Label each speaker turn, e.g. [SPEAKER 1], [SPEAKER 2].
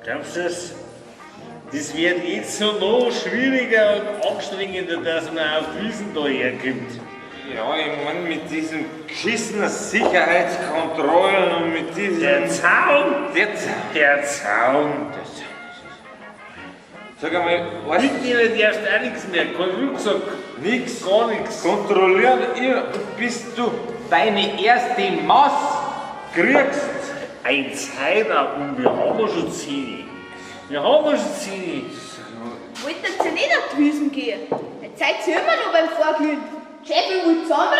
[SPEAKER 1] Glaubst du das? Das wird jetzt so noch schwieriger und anstrengender, dass man auf die Wiesen da herkommt.
[SPEAKER 2] Ja, ich meine, mit diesen geschissenen Sicherheitskontrollen und mit diesem...
[SPEAKER 1] Der Zaun!
[SPEAKER 2] Der Zaun. Sag einmal, weißt du...
[SPEAKER 1] Mitnehmen darfst du auch nichts mehr, kein Rucksack,
[SPEAKER 2] Nix.
[SPEAKER 1] gar nichts.
[SPEAKER 2] Kontrollieren ihr, bis du deine erste Maß kriegst.
[SPEAKER 1] Ein Zeiger und wir haben schon 10. Wir haben schon 10.
[SPEAKER 3] Wolltet ihr nicht auf die Wiesen gehen? Jetzt seid ihr immer noch beim Vorglühen. Chef, ich will zusammenrennen.